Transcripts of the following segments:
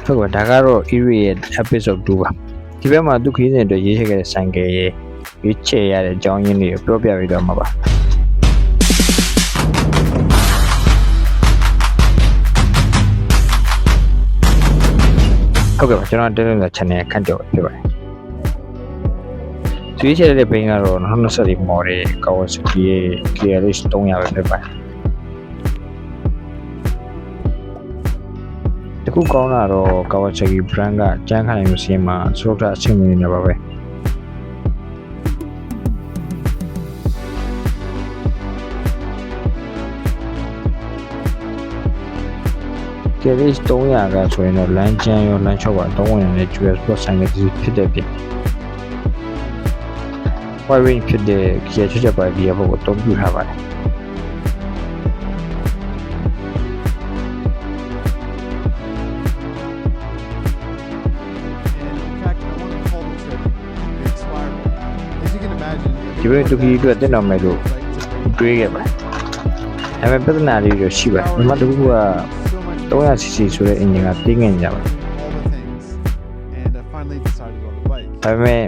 ဟုတ်ကဲ့ဒါကတော့ Eerie ရဲ့ episode 2ပါဒီဘက်မှာသူခရီးစဉ်အတွက်ရေးချခဲ့တဲ့ဆိုင်ကယ်ရဲ့ရွေးချယ်ရတဲ့အကြောင်းရင်းတွေကိုပြောပြပေးတော့မှာပါဟုတ်ကဲ့ပါကျွန်တော်တက်တဲ့ channel ခန့်ကြော်ဖြစ်ပါတယ်ရွေးချယ်တဲ့ဘိန်းကတော့2024 model Kawasaki ရဲ့ KLX 300ပဲဖြစ်ပါတယ်တခုကောင်းတာတော့ Kawasaki brand ကကြမ်းခိုင်မစင်းမှာစရုပ်ထအဆင့်မြင့်နေပါပဲKLX 300ကဆိုရင်တော့လမ်းကျန်းရောလမ်းချောက်ပါအသုံးဝင်တဲ့ US Sport ဆိုင်ကဖြစ်တဲ့ပြင် wide range ဖြစ်တဲ့ Gear ချွတ်ချက်ပါ gear ဘုတ်ကိုအသုံးပြုထားပါတယ်ဒီဘက်တူကြီးအတွက်တင်တော်မယ်လို့တွေးခဲ့ပါတယ်ဒါပေမဲ့ပြဿနာလေးတွေရှိပါတယ်ဒီမှာတခုက 300cc ဆိုတဲ့ engine ကတင်းငင်ကြပါတယ်ဒါပေမဲ့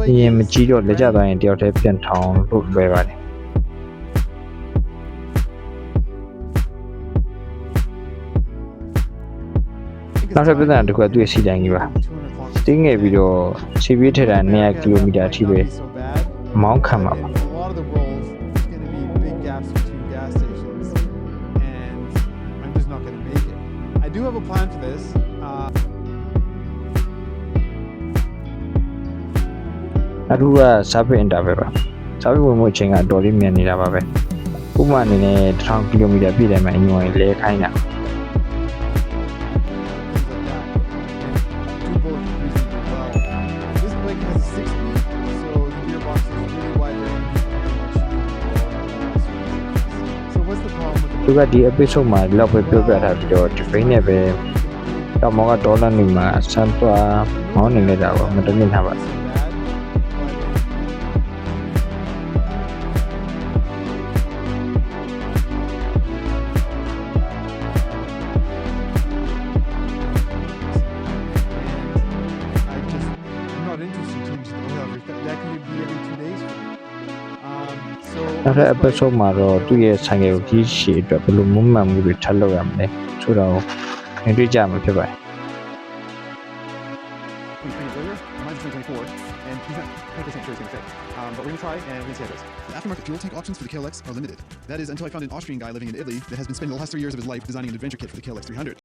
engine မကြီးတော့လက်ကျသွားရင်တယောက်တည်းပြန်ထောင်လို့လွယ်ပါတယ်နောက်ထပ်ပြဿနာတစ်ခုကသူ့ရဲ့စီတိုင်းကြီးပါတင်းငယ်ပြီးတော့ခြေပြေးထက်တာ200 km အထိပဲမောင်းခံမှာပါI do have a plan for this. အခုက service interval ပါ service ဝင်မှုအချိန်ကအတော်လေးမြန်နေတာပါပဲဥပမာအနေနဲ့1000 km ပြည့်တယ်မှာအညွန်လဲခိုင်းတာသူကဒီ episode မှာဒီလောက်ပဲပြောပြထားပြီးတော့ဒီ brain နဲ့ပဲတော့မောကဒေါ်လာနေမှာစမ်းသွားမောင်းနေနေတာပေါ့မတင်ထားပါနောက်ထပ် episode မှာတော့သူ့ရဲ့ဆိုင်ကယ်ကိုကြီးရှည်အတွက်ဘယ်လိုမွမ်းမံမှုတွေထပ်လုပ်ရမလဲဆိုတော့မြင်တွေ့ကြမှာဖြစ်ပါတယ် But we're going to try and we're going to see how it goes. The aftermarket fuel tank options for the KLX are limited. That is until I found an Austrian guy living in Italy that has been spending the last 3 years of his life designing an adventure kit for the KLX 300.